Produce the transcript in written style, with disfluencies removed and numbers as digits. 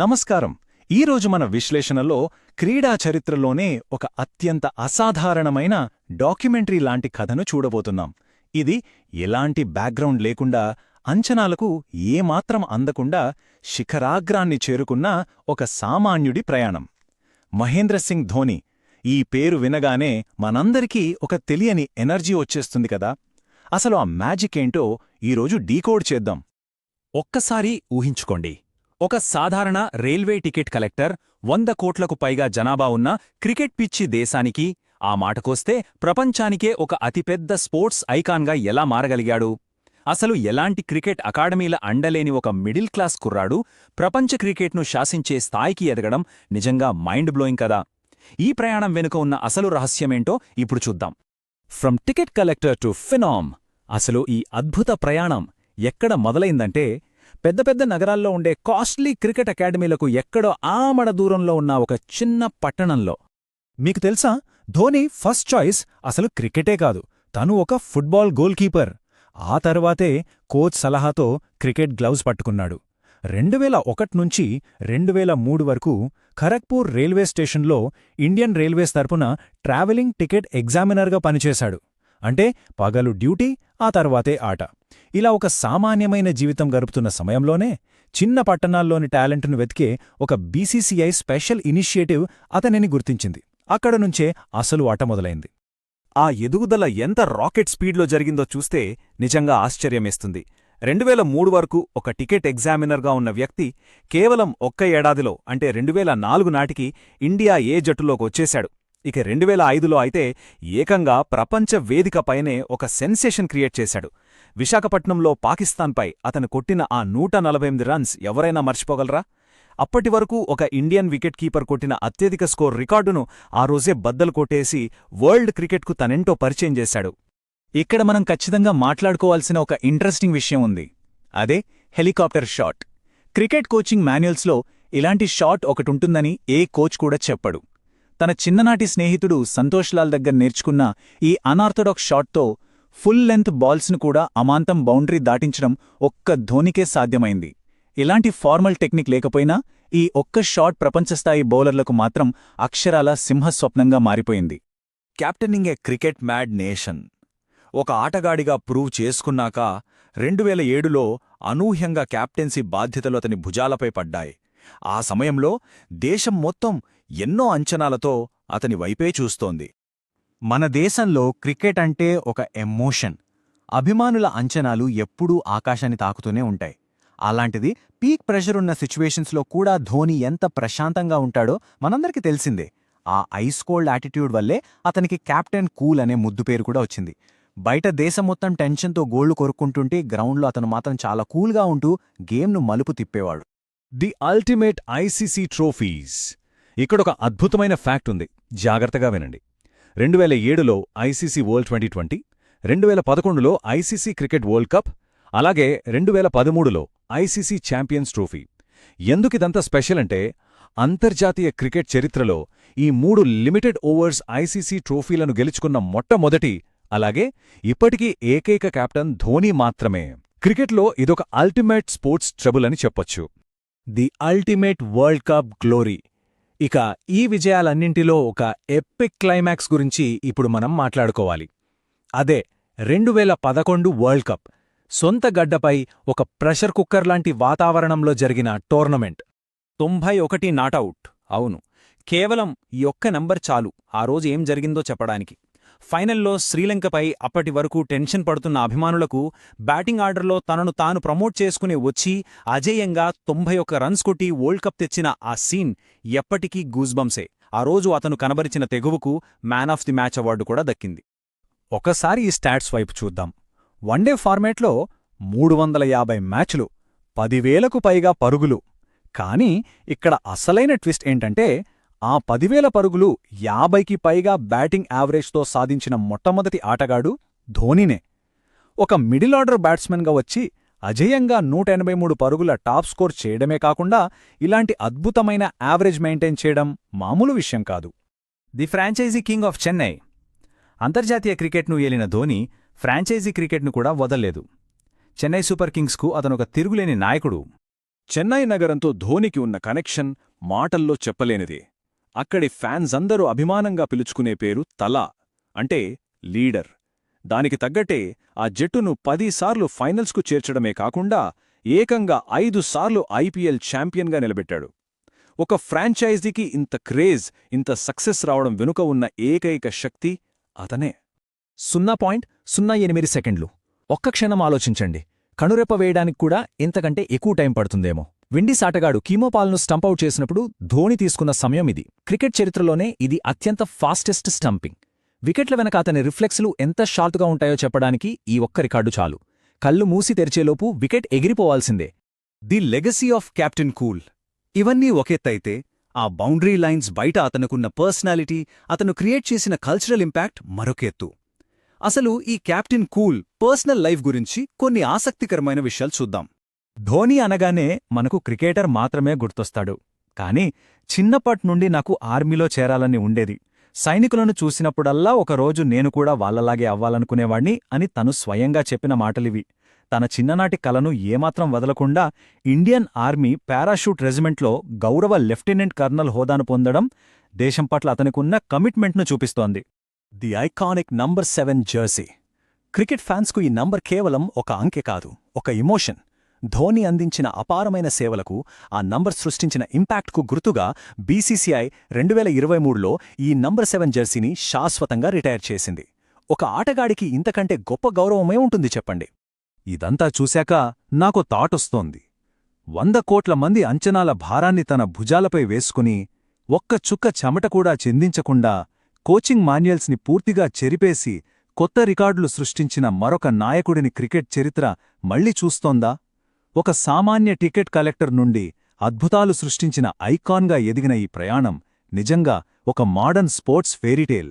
నమస్కారం. ఈరోజు మన విశ్లేషణలో క్రీడా చరిత్రలోనే ఒక అత్యంత అసాధారణమైన డాక్యుమెంటరీ లాంటి కథను చూడబోతున్నాం. ఇది ఎలాంటి బ్యాక్గ్రౌండ్ లేకుండా, అంచనాలకు ఏమాత్రం అందకుండా శిఖరాగ్రాన్ని చేరుకున్న ఒక సామాన్యుడి ప్రయాణం. మహేంద్ర సింగ్ ధోని. ఈ పేరు వినగానే మనందరికీ ఒక తెలియని ఎనర్జీ వచ్చేస్తుంది కదా. అసలు ఆ మ్యాజిక్ ఏంటో ఈరోజు డీకోడ్ చేద్దాం. ఒక్కసారి ఊహించుకోండి, ఒక సాధారణ రైల్వే టికెట్ కలెక్టర్ 100 కోట్లకు పైగా జనాభా ఉన్న క్రికెట్ పిచ్చి దేశానికి, ఆ మాటకొస్తే ప్రపంచానికే ఒక అతిపెద్ద స్పోర్ట్స్ ఐకాన్గా ఎలా మారగలిగాడు? అసలు ఎలాంటి క్రికెట్ అకాడమీల అండలేని ఒక మిడిల్ క్లాస్ కుర్రాడు ప్రపంచ క్రికెట్ను శాసించే స్థాయికి ఎదగడం నిజంగా మైండ్ బ్లోయింగ్ కదా. ఈ ప్రయాణం వెనుక ఉన్న అసలు రహస్యమేంటో ఇప్పుడు చూద్దాం. From ticket collector to phenom. అసలు ఈ అద్భుత ప్రయాణం ఎక్కడ మొదలైందంటే, పెద్ద పెద్ద నగరాల్లో ఉండే కాస్ట్లీ క్రికెట్ అకాడమీలకు ఎక్కడో ఆమడ దూరంలో ఉన్న ఒక చిన్న పట్టణంలో. మీకు తెలుసా, ధోని ఫస్ట్ చాయిస్ అసలు క్రికెటే కాదు, తను ఒక ఫుట్బాల్ గోల్ కీపర్. ఆ తర్వాతే కోచ్ సలహాతో క్రికెట్ గ్లౌస్ పట్టుకున్నాడు. 2001 నుంచి 2003 వరకు ఖరగ్పూర్ రైల్వే స్టేషన్లో ఇండియన్ రైల్వేస్ తరపున ట్రావెలింగ్ టికెట్ ఎగ్జామినర్గా పనిచేశాడు. అంటే పగలు డ్యూటీ, ఆ తర్వాతే ఆట. ఇలా ఒక సామాన్యమైన జీవితం గడుపుతున్న సమయంలోనే చిన్న పట్టణాల్లోని టాలెంట్ను వెతికే ఒక బీసీసీఐ స్పెషల్ ఇనిషియేటివ్ అతనిని గుర్తించింది. అక్కడనుంచే అసలు ఆట మొదలైంది. ఆ ఎదుగుదల ఎంత రాకెట్ స్పీడ్లో జరిగిందో చూస్తే నిజంగా ఆశ్చర్యమేస్తుంది. 2003 వరకు ఒక టికెట్ ఎగ్జామినర్గా ఉన్న వ్యక్తి కేవలం ఒక్క ఏడాదిలో, అంటే 2004 నాటికి ఇండియా ఏ జట్టులోకొచ్చేశాడు. ఇక 2005లో అయితే ఏకంగా ప్రపంచ వేదికపైనే ఒక సెన్సేషన్ క్రియేట్ చేశాడు. విశాఖపట్నంలో పాకిస్తాన్పై అతను కొట్టిన ఆ 148 రన్స్ ఎవరైనా మర్చిపోగలరా? అప్పటివరకు ఒక ఇండియన్ వికెట్ కీపర్ కొట్టిన అత్యధిక స్కోర్ రికార్డును ఆ రోజే బద్దలు కొట్టేసి వరల్డ్ క్రికెట్కు తనెంటో పరిచయం చేశాడు. ఇక్కడ మనం ఖచ్చితంగా మాట్లాడుకోవాల్సిన ఒక ఇంట్రెస్టింగ్ విషయం ఉంది. అదే హెలికాప్టర్ షాట్. క్రికెట్ కోచింగ్ మాన్యువల్స్లో ఇలాంటి షాట్ ఒకటుంటుందని ఏ కోచ్ కూడా చెప్పడు. తన చిన్ననాటి స్నేహితుడు సంతోష్ లాల్ దగ్గర నేర్చుకున్న ఈ అనార్థడాక్స్ షాట్తో ఫుల్ లెంత్ బాల్స్ను కూడా అమాంతం బౌండరీ దాటించడం ఒక్క ధోనికే సాధ్యమైంది. ఇలాంటి ఫార్మల్ టెక్నిక్ లేకపోయినా ఈ ఒక్క షాట్ ప్రపంచస్థాయి బౌలర్లకు మాత్రం అక్షరాల సింహస్వప్నంగా మారిపోయింది. క్యాప్టెనింగ్ ఏ క్రికెట్ మ్యాడ్ నేషన్. ఒక ఆటగాడిగా ప్రూవ్ చేసుకున్నాక 2007లో అనూహ్యంగా క్యాప్టెన్సీ బాధ్యతలు అతని భుజాలపై పడ్డాయి. ఆ సమయంలో దేశం మొత్తం ఎన్నో అంచనాలతో అతని వైపే చూస్తోంది. మన దేశంలో క్రికెట్ అంటే ఒక ఎమోషన్. అభిమానుల అంచనాలు ఎప్పుడూ ఆకాశాన్ని తాకుతూనే ఉంటాయి. అలాంటిది పీక్ ప్రెషర్ ఉన్న సిచ్యువేషన్స్లో కూడా ధోని ఎంత ప్రశాంతంగా ఉంటాడో మనందరికీ తెలిసిందే. ఆ ఐస్ కోల్డ్ యాటిట్యూడ్ వల్లే అతనికి కెప్టెన్ కూల్ అనే ముద్దు పేరు కూడా వచ్చింది. బయట దేశం మొత్తం టెన్షన్తో గోళ్లు కొరుక్కుంటుంటే గ్రౌండ్లో అతను మాత్రం చాలా కూల్గా ఉంటూ గేమ్ను మలుపు తిప్పేవాడు. The ultimate ICC trophies. ఇక్కడొక అద్భుతమైన ఫ్యాక్ట్ ఉంది, జాగ్రత్తగా వినండి. 2007లో ఐసీసీ వరల్డ్ 2020, 2011లో ఐసీసీ క్రికెట్ వరల్డ్ కప్, అలాగే 2013లో ఐసీసీ ఛాంపియన్స్ ట్రోఫీ. ఎందుకిదంత స్పెషల్ అంటే, అంతర్జాతీయ క్రికెట్ చరిత్రలో ఈ 3 లిమిటెడ్ ఓవర్స్ ఐసీసీ ట్రోఫీలను గెలుచుకున్న మొట్టమొదటి, అలాగే ఇప్పటికీ ఏకైక కెప్టెన్ ధోని మాత్రమే. క్రికెట్లో ఇదొక అల్టిమేట్ స్పోర్ట్స్ ట్రబుల్ అని చెప్పొచ్చు. The ultimate world cup glory. ఇక ఈ విజయాలన్నింటిలో ఒక ఎపిక్ క్లైమాక్స్ గురించి ఇప్పుడు మనం మాట్లాడుకోవాలి. అదే 2011 వరల్డ్ కప్. సొంత గడ్డపై ఒక ప్రెషర్ కుక్కర్ లాంటి వాతావరణంలో జరిగిన టోర్నమెంట్. 91 నాటౌట్. అవును, కేవలం ఈ ఒక్క నంబర్ చాలు ఆ రోజు ఏం జరిగిందో చెప్పడానికి. ఫైనల్లో శ్రీలంకపై అప్పటి వరకు టెన్షన్ పడుతున్న అభిమానులకు బ్యాటింగ్ ఆర్డర్లో తనను తాను ప్రమోట్ చేసుకుని వచ్చి అజేయంగా 91 రన్స్ కొట్టి వరల్డ్ కప్ తెచ్చిన ఆ సీన్ ఎప్పటికీ గూస్బంసే. ఆ రోజు అతను కనబరిచిన తెగువకు man of the match award కూడా దక్కింది. ఒకసారి ఈ స్టాట్స్ వైపు చూద్దాం. వన్డే ఫార్మాట్లో 350 మ్యాచ్లు, 10,000కు పైగా పరుగులు. కానీ ఇక్కడ అసలైన ట్విస్ట్ ఏంటంటే, ఆ 10,000 పరుగులు 50కి పైగా బ్యాటింగ్ యావరేజ్తో సాధించిన మొట్టమొదటి ఆటగాడు ధోనినే. ఒక మిడిల్ ఆర్డర్ బ్యాట్స్మెన్గా వచ్చి అజేయంగా 183 పరుగుల టాప్ స్కోర్ చేయడమే కాకుండా ఇలాంటి అద్భుతమైన యావరేజ్ మెయింటైన్ చేయడం మామూలు విషయం కాదు. The franchise king of Chennai. అంతర్జాతీయ క్రికెట్ను ఏలిన ధోని ఫ్రాంచైజీ క్రికెట్ను కూడా వదల్లేదు. చెన్నై సూపర్ కింగ్స్కు అతనొక తిరుగులేని నాయకుడు. చెన్నై నగరంతో ధోనికి ఉన్న కనెక్షన్ మాటల్లో చెప్పలేనిది. అక్కడి ఫ్యాన్స్ అందరూ అభిమానంగా పిలుచుకునే పేరు తలా, అంటే లీడర్. దానికి తగ్గట్టే ఆ జట్టును 10 సార్లు ఫైనల్స్కు చేర్చడమే కాకుండా ఏకంగా 5 సార్లు ఐపీఎల్ ఛాంపియన్గా నిలబెట్టాడు. ఒక ఫ్రాంచైజీకి ఇంత క్రేజ్, ఇంత సక్సెస్ రావడం వెనుక ఉన్న ఏకైక శక్తి అతనే. 0.08 సెకండ్లు. ఒక్క క్షణం ఆలోచించండి. కనురెప్ప వేయడానికి కూడా ఇంతకంటే ఎక్కువ టైం పడుతుందేమో. విండీస్ ఆటగాడు కీమోపాల్ను స్టంపౌట్ చేసినప్పుడు ధోని తీసుకున్న సమయం ఇది. క్రికెట్ చరిత్రలోనే ఇది అత్యంత ఫాస్టెస్ట్ స్టంపింగ్. వికెట్ల వెనక అతని రిఫ్లెక్స్లు ఎంత షార్ట్గా ఉంటాయో చెప్పడానికి ఈ ఒక్క రికార్డు చాలు. కళ్ళు మూసి తెరిచేలోపు వికెట్ ఎగిరిపోవాల్సిందే. The legacy of captain cool. ఇవన్నీ ఒకెత్తైతే ఆ బౌండరీ లైన్స్ బయట అతనుకున్న పర్సనాలిటీ, అతను క్రియేట్ చేసిన కల్చరల్ ఇంపాక్ట్ మరొక ఎత్తు. అసలు ఈ కెప్టెన్ కూల్ పర్సనల్ లైఫ్ గురించి కొన్ని ఆసక్తికరమైన విషయాలు చూద్దాం. ధోని అనగానే మనకు క్రికెటర్ మాత్రమే గుర్తొస్తాడు. కాని చిన్నప్పట్నుండి నాకు ఆర్మీలో చేరాలని ఉండేది. సైనికులను చూసినప్పుడల్లా ఒకరోజు నేను కూడా వాళ్లలాగే అవ్వాలనుకునేవాణ్ణి అని తను స్వయంగా చెప్పిన మాటలివి. తన చిన్ననాటి కలను ఏమాత్రం వదలకుండా ఇండియన్ ఆర్మీ పారాషూట్ రెజిమెంట్లో గౌరవ లెఫ్టినెంట్ కర్నల్ హోదాను పొందడం దేశం పట్ల అతనికున్న కమిట్మెంట్ను చూపిస్తోంది. The iconic number 7 jersey. Cricket ఫ్యాన్స్కు ఈ నంబర్ కేవలం ఒక అంకె కాదు, ఒక ఎమోషన్. ధోని అందించిన అపారమైన సేవలకు, ఆ నంబర్ సృష్టించిన ఇంపాక్ట్కు గుర్తుగా బీసీసీఐ 2023లో ఈ నంబర్ 7 జెర్సీని శాశ్వతంగా రిటైర్ చేసింది. ఒక ఆటగాడికి ఇంతకంటే గొప్ప గౌరవమే ఉంటుంది చెప్పండి. ఇదంతా చూశాక నాకో థాటొస్తోంది. 100 కోట్ల మంది అంచనాల భారాన్ని తన భుజాలపై వేసుకుని, ఒక్క చుక్క చెమట కూడా చిందించకుండా కోచింగ్ మాన్యుయల్స్ని పూర్తిగా చెరిపేసి కొత్త రికార్డులు సృష్టించిన మరొక నాయకుడిని క్రికెట్ చరిత్ర మళ్లీ చూస్తోందా? ఒక సామాన్య టికెట్ కలెక్టర్ నుండి అద్భుతాలు సృష్టించిన ఐకాన్గా ఎదిగిన ఈ ప్రయాణం నిజంగా ఒక మోడర్న్ స్పోర్ట్స్ ఫెయిరీటేల్.